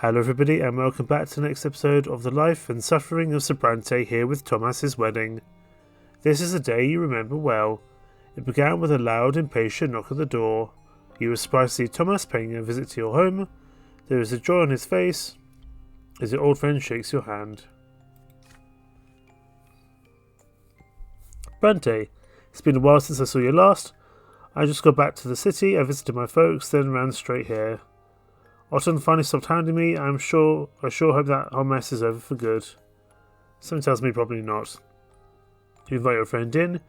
Hello everybody and welcome back to the next episode of the life and suffering of Sir Brante here with Thomas's wedding. This is a day you remember well. It began with a loud, impatient knock at the door. You were surprised to see Thomas paying a visit to your home. There is a joy on his face as your old friend shakes your hand. Brante, it's been a while since I saw you last. I just got back to the city, I visited my folks, then ran straight here. Otton finally stopped hounding me. I sure hope that whole mess is over for good. Something tells me probably not. You invite your friend in.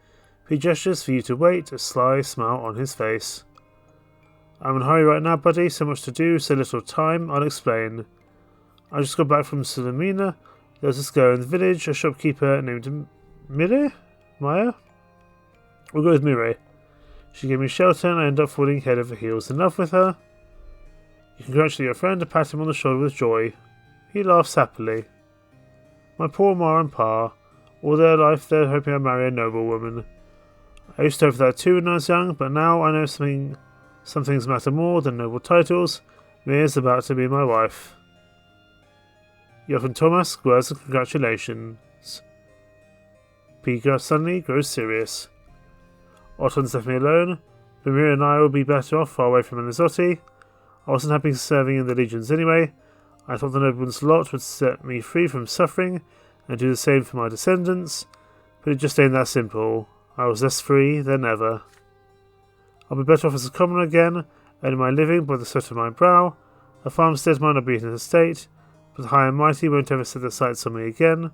He gestures for you to wait, a sly smile on his face. I'm in a hurry right now, buddy. So much to do, so little time. I'll explain. I just got back from Sulamina. There was this girl in the village, a shopkeeper named Mire? Maya? We'll go with Mire. She gave me shelter and I ended up falling head over heels in love with her. You congratulate your friend and pat him on the shoulder with joy. He laughs happily. My poor ma and pa. All their life they're hoping I marry a noble woman. I used to hope that too when I was young, but now I know some things matter more than noble titles. Mia's about to be my wife. Yoff and Thomas, words of congratulations. Pika suddenly grows serious. Otton's left me alone, but Mira and I will be better off far away from Anizotti. I wasn't happy serving in the legions anyway. I thought the nobleman's lot would set me free from suffering and do the same for my descendants, but it just ain't that simple. I was less free than ever. I'll be better off as a commoner again, earning my living by the sweat of my brow. A farmstead might not be an estate, but the high and mighty won't ever set their sights on me again.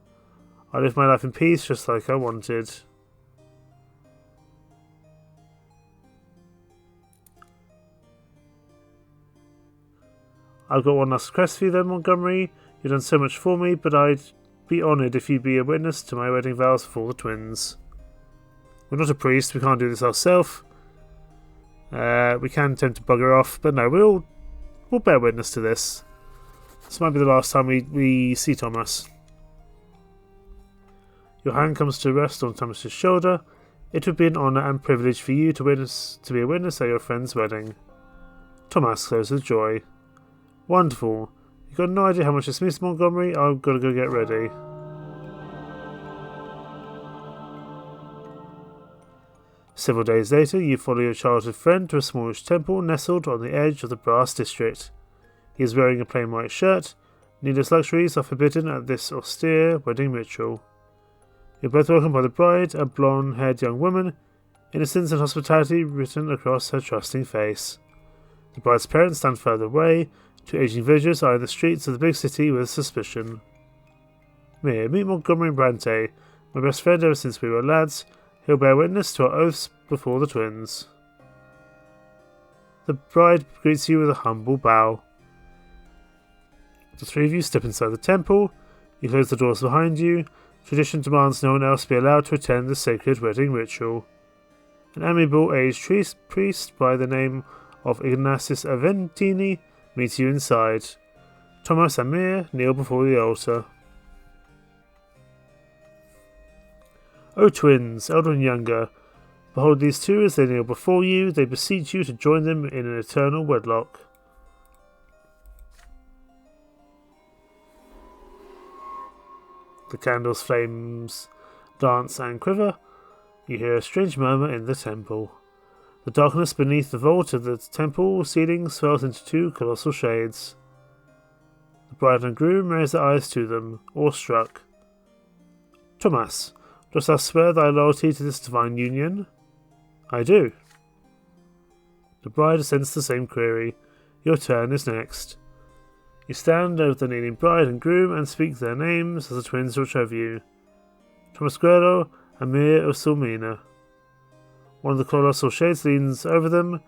I live my life in peace just like I wanted. I've got one last request for you then, Montgomery. You've done so much for me, but I'd be honoured if you'd be a witness to my wedding vows for all the twins. We're not a priest, we can't do this ourselves. We can attempt to bugger off, but no, we'll bear witness to this. This might be the last time we see Thomas. Your hand comes to rest on Thomas's shoulder. It would be an honour and privilege for you to be a witness at your friend's wedding. Thomas glows with joy. Wonderful. You've got no idea how much this means, Montgomery. I've got to go get ready. Several days later, you follow your childhood friend to a smallish temple nestled on the edge of the brass district. He is wearing a plain white shirt. Needless luxuries are forbidden at this austere wedding ritual. You're both welcomed by the bride, a blonde-haired young woman, innocence and hospitality written across her trusting face. The bride's parents stand further away. Two aging villagers are in the streets of the big city with suspicion. Meet Montgomery and Brante, my best friend ever since we were lads. He'll bear witness to our oaths before the twins. The bride greets you with a humble bow. The three of you step inside the temple. You close the doors behind you. Tradition demands no one else be allowed to attend the sacred wedding ritual. An amiable aged priest by the name of Ignatius Aventini meets you inside. Thomas and Mia kneel before the altar. O twins, elder and younger, behold these two as they kneel before you. They beseech you to join them in an eternal wedlock. The candles' flames dance and quiver. You hear a strange murmur in the temple. The darkness beneath the vault of the temple ceiling swells into two colossal shades. The bride and groom raise their eyes to them, awestruck. Thomas, dost thou swear thy loyalty to this divine union? I do. The bride assents the same query. Your turn is next. You stand over the kneeling bride and groom and speak their names as the twins watch over you. Thomas Guerrero and Mia of Sulmina. One of the colossal shades leans over them,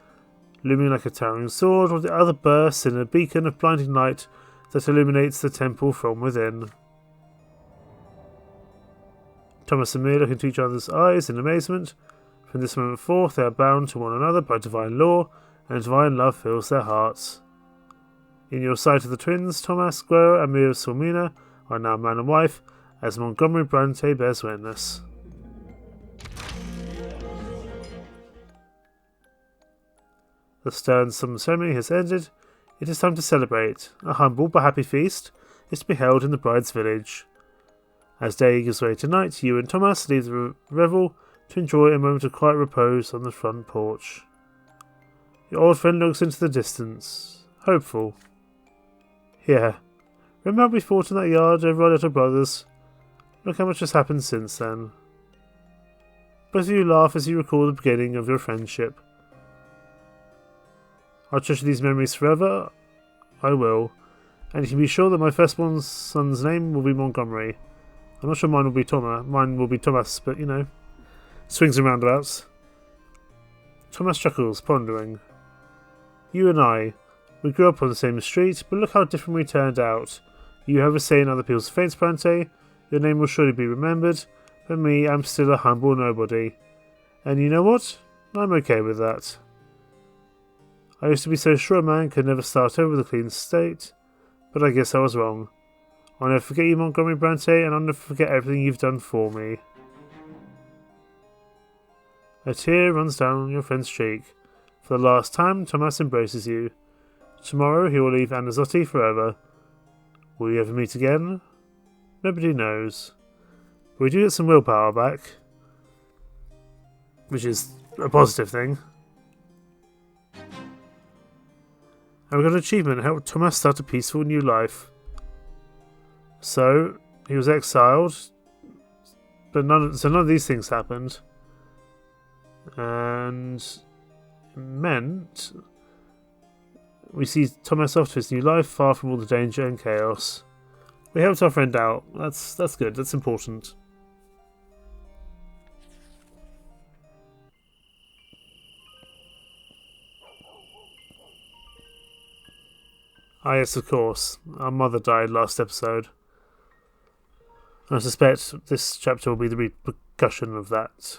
looming like a towering sword, while the other bursts in a beacon of blinding light that illuminates the temple from within. Thomas and Mia look into each other's eyes in amazement. From this moment forth, they are bound to one another by divine law, and divine love fills their hearts. In your sight of the twins, Thomas Guerrero and Mia of Sulmina are now man and wife, as Montgomery Brante bears witness. The stern ceremony has ended. It is time to celebrate. A humble but happy feast is to be held in the bride's village. As day gives way to night, you and Thomas leave the revel to enjoy a moment of quiet repose on the front porch. Your old friend looks into the distance, hopeful. Yeah, remember we fought in that yard over our little brothers? Look how much has happened since then. Both of you laugh as you recall the beginning of your friendship. I'll treasure these memories forever. I will. And you can be sure that my firstborn son's name will be Montgomery. I'm not sure mine will be Thomas. Mine will be Thomas, but you know. Swings and roundabouts. Thomas chuckles, pondering. You and I, we grew up on the same street, but look how different we turned out. You have a say in other people's fates, Brante. Your name will surely be remembered. For me, I'm still a humble nobody. And you know what? I'm okay with that. I used to be so sure a man could never start over with a clean slate, but I guess I was wrong. I'll never forget you, Montgomery Brante, and I'll never forget everything you've done for me. A tear runs down your friend's cheek. For the last time, Thomas embraces you. Tomorrow he will leave Anazotti forever. Will you ever meet again? Nobody knows. But we do get some willpower back, which is a positive thing. And we got an achievement, helped Thomas start a peaceful new life. So, he was exiled, but none of these things happened. And it meant we see Thomas off to his new life, far from all the danger and chaos. We helped our friend out. That's good, that's important. Ah yes, of course. Our mother died last episode. I suspect this chapter will be the repercussion of that.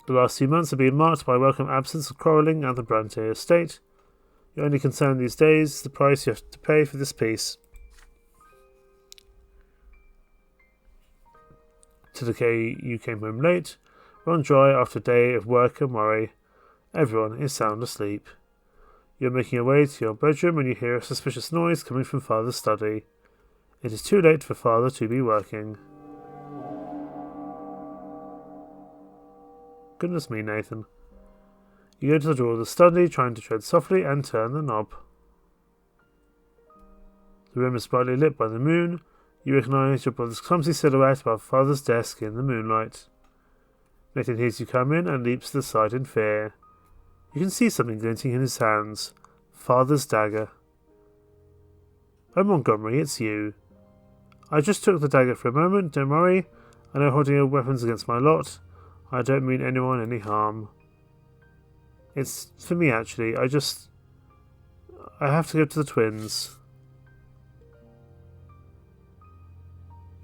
The last few months have been marked by a welcome absence of quarrelling at the Brante estate. Your only concern these days is the price you have to pay for this peace. To the day you came home late, run dry after a day of work and worry. Everyone is sound asleep. You're making your way to your bedroom when you hear a suspicious noise coming from Father's study. It is too late for Father to be working. Goodness me, Nathan. You go to the door of the study, trying to tread softly and turn the knob. The room is brightly lit by the moon. You recognise your brother's clumsy silhouette above Father's desk in the moonlight. Nathan hears you come in and leaps to the side in fear. You can see something glinting in his hands. Father's dagger. Oh, Montgomery, it's you. I just took the dagger for a moment, don't worry. I know holding your weapons against my lot. I don't mean anyone any harm. It's for me, actually. I have to go to the twins.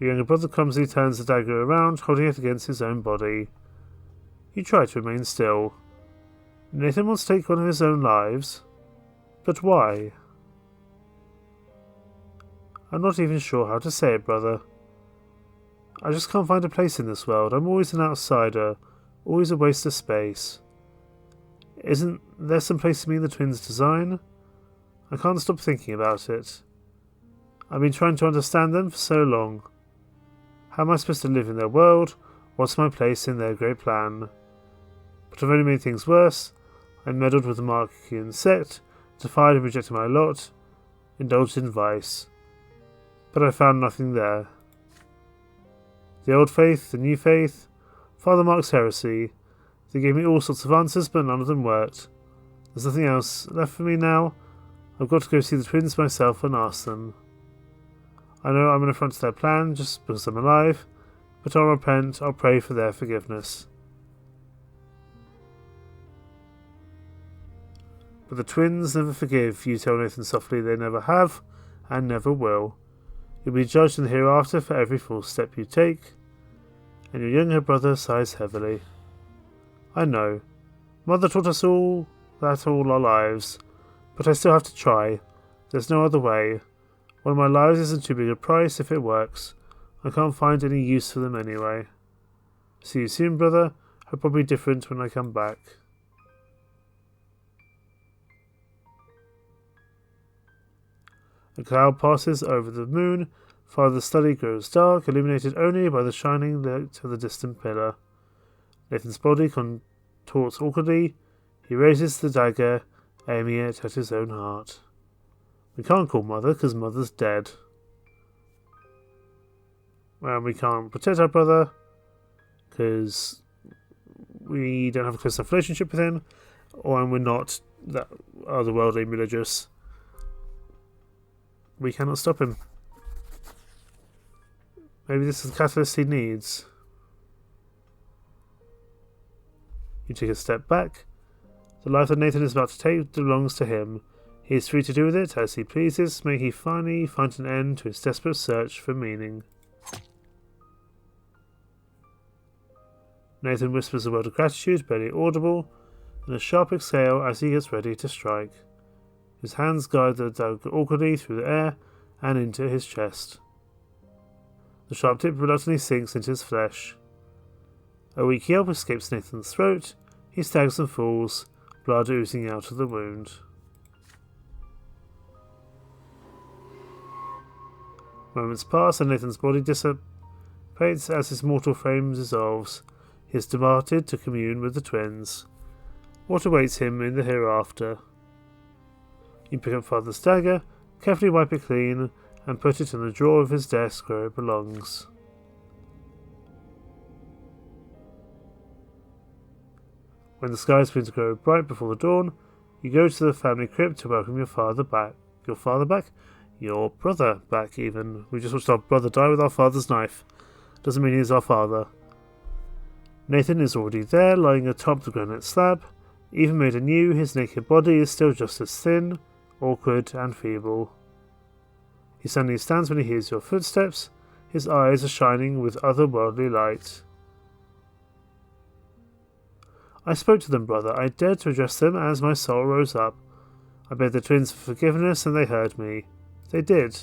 Your younger brother clumsily turns the dagger around, holding it against his own body. You try to remain still. Nathan wants to take one of his own lives. But why? I'm not even sure how to say it, brother. I just can't find a place in this world. I'm always an outsider, always a waste of space. Isn't there some place for me in the twins' design? I can't stop thinking about it. I've been trying to understand them for so long. How am I supposed to live in their world? What's my place in their great plan? But I've only made things worse. I meddled with the Markian sect, defied and rejected my lot, indulged in vice. But I found nothing there. The old faith, the new faith, Father Mark's heresy. They gave me all sorts of answers, but none of them worked. There's nothing else left for me now. I've got to go see the twins myself and ask them. I know I'm an affront to their plan just because I'm alive, but I'll repent, I'll pray for their forgiveness. But the twins never forgive, you tell Nathan softly. They never have, and never will. You'll be judged in the hereafter for every false step you take. And your younger brother sighs heavily. I know. Mother taught us all that all our lives, but I still have to try. There's no other way. One of my lives isn't too big a price if it works. I can't find any use for them anyway. See you soon, brother. I'll probably be different when I come back. A cloud passes over the moon. Father's study grows dark, illuminated only by the shining light of the distant pillar. Nathan's body contorts awkwardly. He raises the dagger, aiming it at his own heart. We can't call Mother, because Mother's dead. And we can't protect our brother, because we don't have a close enough relationship with him, and we're not that otherworldly religious. We cannot stop him. Maybe this is the catalyst he needs. You take a step back. The life that Nathan is about to take belongs to him. He is free to do with it as he pleases. May he finally find an end to his desperate search for meaning. Nathan whispers a word of gratitude, barely audible, and a sharp exhale as he gets ready to strike. His hands guide the dagger awkwardly through the air and into his chest. The sharp tip reluctantly sinks into his flesh. A weak yelp escapes Nathan's throat. He staggers and falls, blood oozing out of the wound. Moments pass and Nathan's body dissipates as his mortal frame dissolves. He has departed to commune with the twins. What awaits him in the hereafter? You pick up Father's dagger, carefully wipe it clean, and put it in the drawer of his desk where it belongs. When the skies begin to grow bright before the dawn, you go to the family crypt to welcome your father back. Your father back? Your brother back, even. We just watched our brother die with our father's knife. Doesn't mean he's our father. Nathan is already there, lying atop the granite slab. Even made anew, his naked body is still just as thin, awkward, and feeble. He suddenly stands when he hears your footsteps. His eyes are shining with otherworldly light. I spoke to them, brother. I dared to address them as my soul rose up. I begged the twins for forgiveness, and they heard me. They did.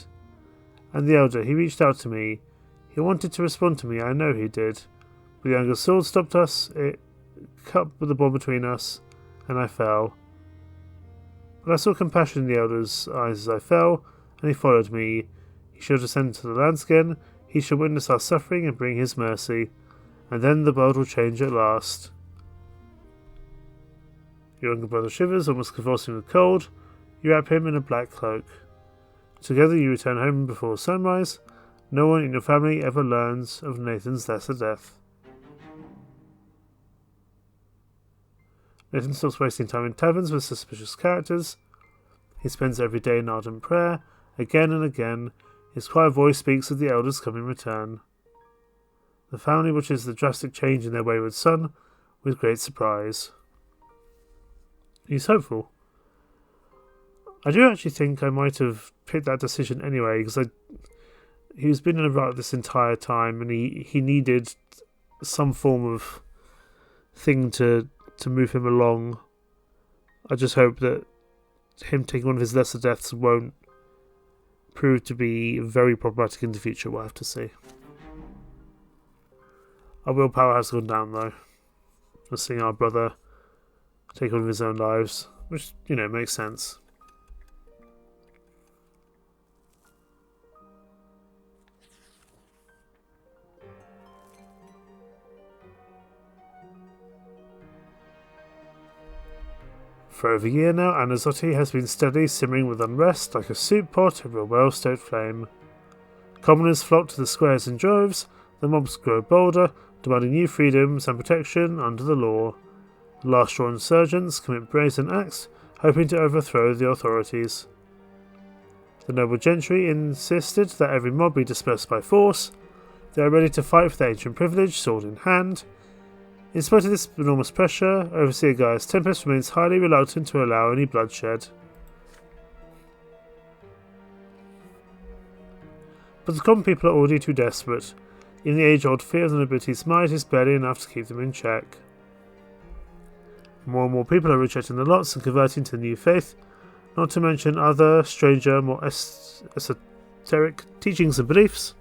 And the elder, he reached out to me. He wanted to respond to me, I know he did. But the younger sword stopped us. It cut the bond between us, and I fell. But I saw compassion in the elder's eyes as I fell, and he followed me. He shall descend to the lands again. He shall witness our suffering and bring his mercy. And then the world will change at last. Your younger brother shivers, almost convulsing with cold. You wrap him in a black cloak. Together you return home before sunrise. No one in your family ever learns of Nathan's lesser death. Nathan stops wasting time in taverns with suspicious characters. He spends every day in ardent prayer. Again and again, his quiet voice speaks of the elder's coming return. The family watches the drastic change in their wayward son with great surprise. He's hopeful. I do actually think I might have picked that decision anyway, because he's been in a rut this entire time, and he needed some form of thing to move him along. I just hope that him taking one of his lesser deaths won't prove to be very problematic in the future. We'll have to see. Our willpower has gone down, though. We're seeing our brother take one of his own lives, which, makes sense. For over a year now, Anazotti has been steadily simmering with unrest like a soup pot over a well-stoked flame. Commoners flock to the squares in droves, the mobs grow bolder, demanding new freedoms and protection under the law. The last straw insurgents commit brazen acts, hoping to overthrow the authorities. The noble gentry insisted that every mob be dispersed by force. They are ready to fight for their ancient privilege, sword in hand. In spite of this enormous pressure, Overseer Gaius Tempest remains highly reluctant to allow any bloodshed. But the common people are already too desperate. In the age-old fear of the nobility's might is barely enough to keep them in check. More and more people are rejecting the lots and converting to the new faith, not to mention other, stranger, more esoteric teachings and beliefs.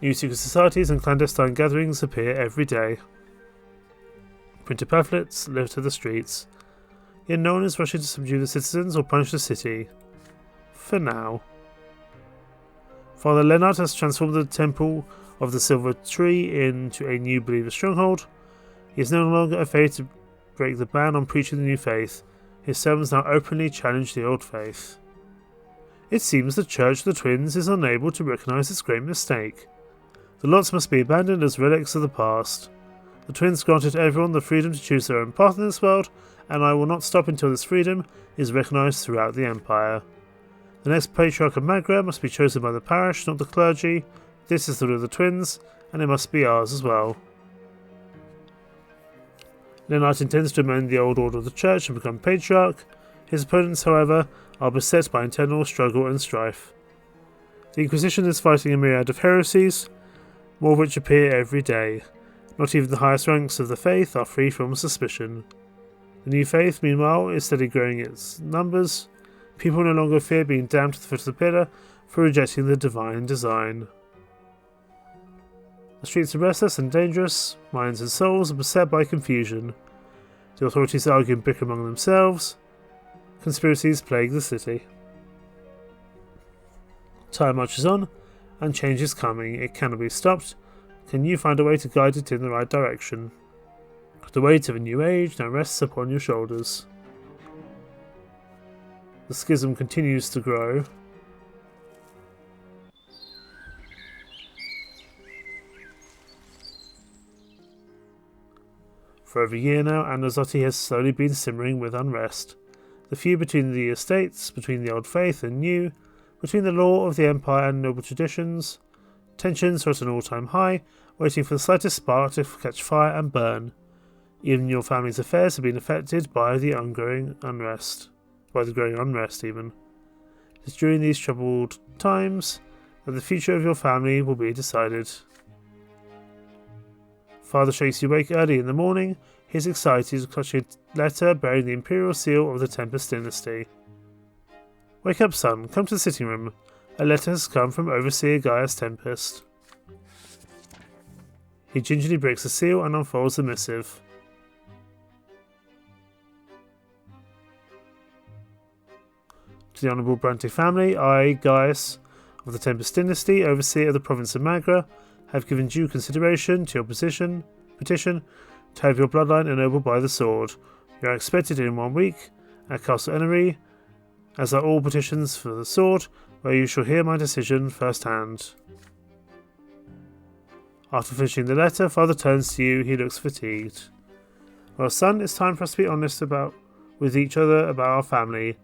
New secret societies and clandestine gatherings appear every day. Printed pamphlets litter the streets, yet no one is rushing to subdue the citizens or punish the city. for now. Father Leonard has transformed the Temple of the Silver Tree into a new believer stronghold. He is no longer afraid to break the ban on preaching the new faith. His sermons now openly challenge the old faith. It seems the Church of the Twins is unable to recognise its great mistake. The lots must be abandoned as relics of the past. The Twins granted everyone the freedom to choose their own path in this world, and I will not stop until this freedom is recognised throughout the Empire. The next Patriarch of Magra must be chosen by the parish, not the clergy. This is the will of the Twins, and it must be ours as well. Leonard intends to amend the old order of the Church and become Patriarch. His opponents, however, are beset by internal struggle and strife. The Inquisition is fighting a myriad of heresies, more of which appear every day. Not even the highest ranks of the faith are free from suspicion. The new faith, meanwhile, is steadily growing its numbers. People no longer fear being damned to the foot of the pillar for rejecting the divine design. The streets are restless and dangerous, minds and souls are beset by confusion. The authorities argue and bicker among themselves. Conspiracies plague the city. Time marches on, and change is coming. It cannot be stopped. Can you find a way to guide it in the right direction? The weight of a new age now rests upon your shoulders. The schism continues to grow. For over a year now, Anazotti has slowly been simmering with unrest. The feud between the estates, between the old faith and new, between the law of the Empire and noble traditions. Tensions are at an all-time high, waiting for the slightest spark to catch fire and burn. Even your family's affairs have been affected by the growing unrest. Even. It's during these troubled times that the future of your family will be decided. Father shakes you awake early in the morning. He is excited, clutching a letter bearing the imperial seal of the Tempest dynasty. Wake up, son. Come to the sitting room. A letter has come from Overseer Gaius Tempest. He gingerly breaks the seal and unfolds the missive. To the Honourable Brante family, I, Gaius, of the Tempest dynasty, Overseer of the province of Magra, have given due consideration to your petition to have your bloodline ennobled by the sword. You are expected in 1 week at Castle Enery, as are all petitions for the sword, where you shall hear my decision firsthand. After finishing the letter, Father turns to you. He looks fatigued. Well, son, it's time for us to be honest with each other about our family.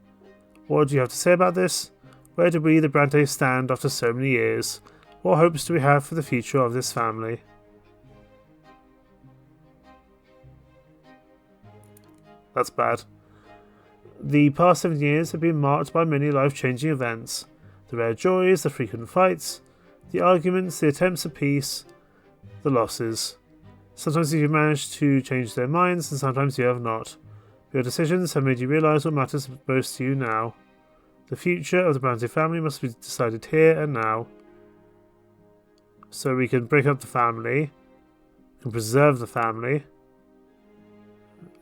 What do you have to say about this? Where do we, the Brante, stand after so many years? What hopes do we have for the future of this family? That's bad. The past 7 years have been marked by many life-changing events. The rare joys, the frequent fights, the arguments, the attempts at peace, the losses. Sometimes you've managed to change their minds, and sometimes you have not. Your decisions have made you realise what matters most to you now. The future of the Brante family must be decided here and now. So we can break up the family, we can preserve the family.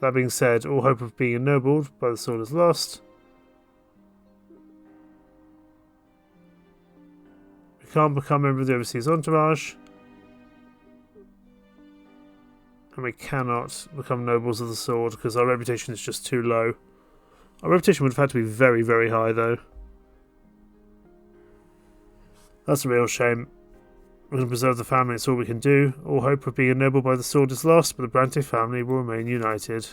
That being said, all hope of being ennobled by the sword is lost. We can't become a member of the overseas entourage. And we cannot become nobles of the sword because our reputation is just too low. Our reputation would have had to be very, very high though. That's a real shame. We're going to preserve the family, it's all we can do. All hope of being ennobled by the sword is lost, but the Brante family will remain united.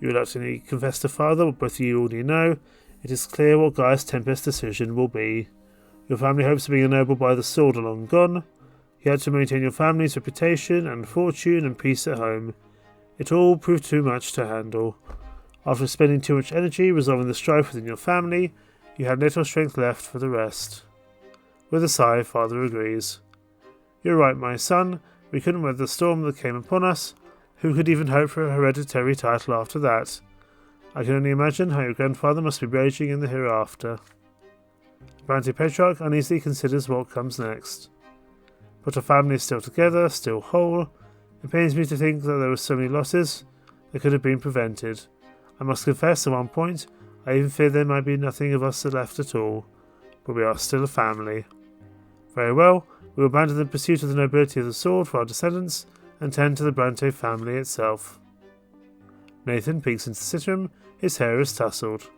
You reluctantly confess to Father what both of you already know. It is clear what Gaius Tempest's decision will be. Your family hopes of being ennobled by the sword are long gone. You had to maintain your family's reputation and fortune and peace at home. It all proved too much to handle. After spending too much energy resolving the strife within your family, you had little strength left for the rest. With a sigh, Father agrees. You're right, my son. We couldn't weather the storm that came upon us. Who could even hope for a hereditary title after that? I can only imagine how your grandfather must be raging in the hereafter. The Brante Petrarch uneasily considers what comes next. But our family is still together, still whole. It pains me to think that there were so many losses that could have been prevented. I must confess, at one point, I even feared there might be nothing of us left at all, but we are still a family. Very well, we will abandon the pursuit of the nobility of the sword for our descendants, and tend to the Brante family itself. Nathan peeks into the sitting room, his hair is tousled.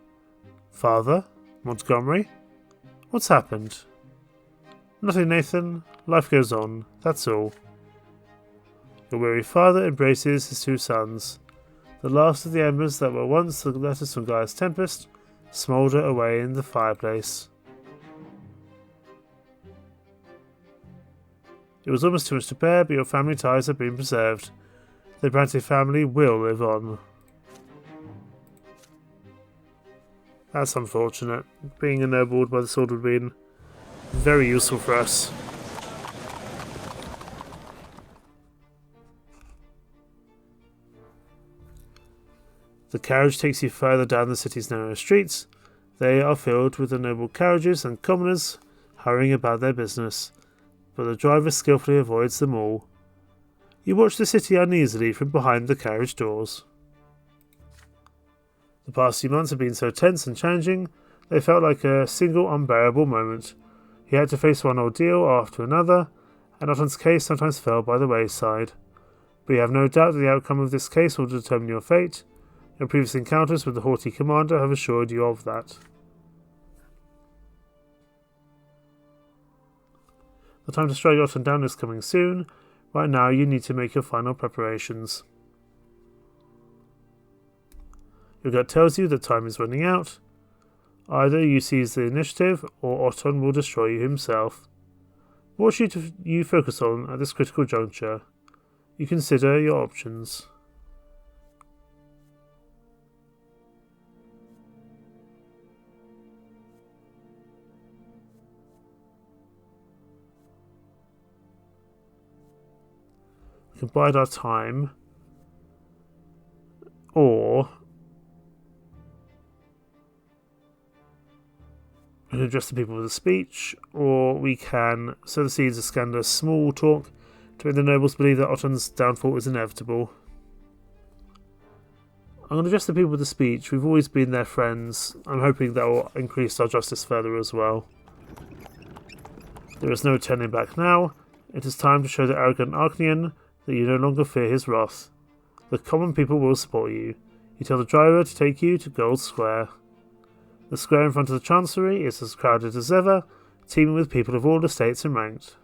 Father? Montgomery? What's happened? Nothing, Nathan. Life goes on, that's all. Your weary father embraces his two sons. The last of the embers that were once the letters from Gaia's Tempest smoulder away in the fireplace. It was almost too much to bear, but your family ties have been preserved. The Brante family will live on. That's unfortunate. Being ennobled by the sword would have been very useful for us. The carriage takes you further down the city's narrow streets. They are filled with ennobled carriages and commoners hurrying about their business, but the driver skillfully avoids them all. You watch the city uneasily from behind the carriage doors. The past few months have been so tense and challenging, they felt like a single unbearable moment. He had to face one ordeal after another, and Otton's case sometimes fell by the wayside. But you have no doubt that the outcome of this case will determine your fate. Your previous encounters with the haughty commander have assured you of that. The time to strike Otton down is coming soon. Right now you need to make your final preparations. Your gut tells you that time is running out. Either you seize the initiative, or Otton will destroy you himself. What should you focus on at this critical juncture? You consider your options. We can bide our time, or we can address the people with a speech, or we can sow the seeds of scandalous small talk to make the nobles believe that Otton's downfall is inevitable. I'm going to address the people with a speech. We've always been their friends. I'm hoping that will increase our justice further as well. There is no turning back now. It is time to show the arrogant Archnian that you no longer fear his wrath. The common people will support you. You tell the driver to take you to Gold Square. The square in front of the Chancery is as crowded as ever, teeming with people of all estates and ranks.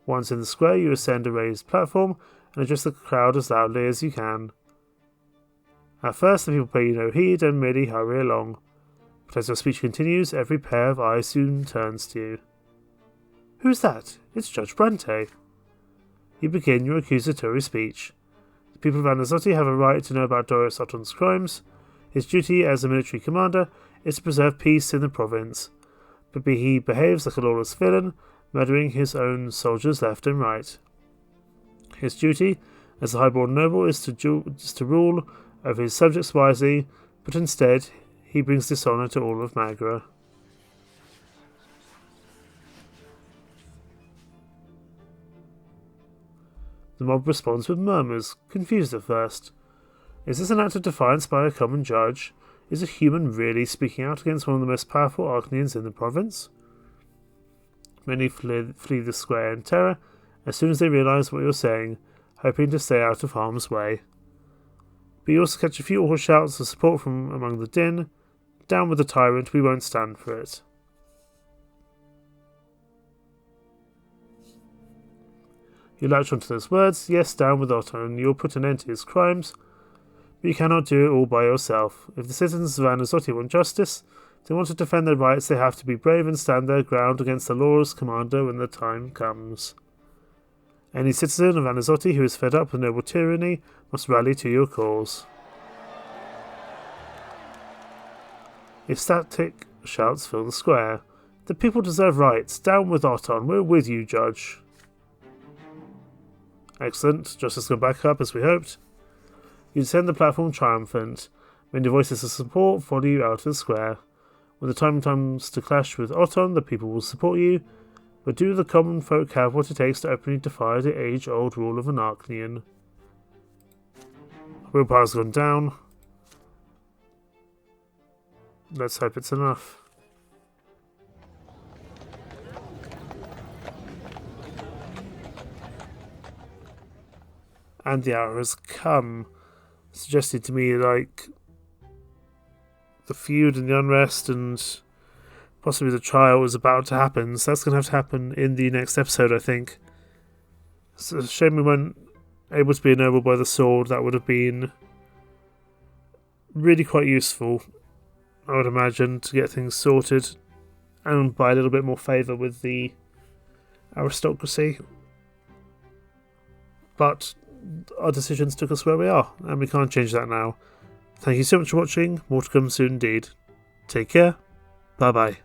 Once in the square, you ascend a raised platform and address the crowd as loudly as you can. At first, the people pay you no heed and merely hurry along, but as your speech continues, every pair of eyes soon turns to you. Who's that? It's Judge Brante. You begin your accusatory speech. The people of Anazotti have a right to know about Doris Otton's crimes. His duty as a military commander is to preserve peace in the province, but he behaves like a lawless villain, murdering his own soldiers left and right. His duty as a highborn noble is to rule over his subjects wisely, but instead he brings dishonour to all of Magra. The mob responds with murmurs, confused at first. Is this an act of defiance by a common judge? Is a human really speaking out against one of the most powerful Archnians in the province? Many flee the square in terror as soon as they realise what you're saying, hoping to stay out of harm's way. But you also catch a few awful shouts of support from among the din. Down with the tyrant, we won't stand for it. You latch onto those words, yes, down with Otton, you'll put an end to his crimes, but you cannot do it all by yourself. If the citizens of Anazotti want justice, if they want to defend their rights, they have to be brave and stand their ground against the lawless commander when the time comes. Any citizen of Anazotti who is fed up with noble tyranny must rally to your cause. Ecstatic shouts fill the square. The people deserve rights. Down with Otton. We're with you, Judge. Excellent. Justice can back up as we hoped. You descend the platform triumphant. Many voices of support follow you out of the square. When the time comes to clash with Otton, the people will support you. But do the common folk have what it takes to openly defy the age-old rule of an Arcanian? Willpower's gone down. Let's hope it's enough. And the hour has come. Suggested to me, like, the feud and the unrest and possibly the trial is about to happen. So that's going to have to happen in the next episode, I think. It's a shame we weren't able to be ennobled by the sword. That would have been really quite useful, I would imagine, to get things sorted and buy a little bit more favour with the aristocracy. But our decisions took us where we are, and we can't change that now. Thank you so much for watching. More to come soon indeed. Take care. Bye bye.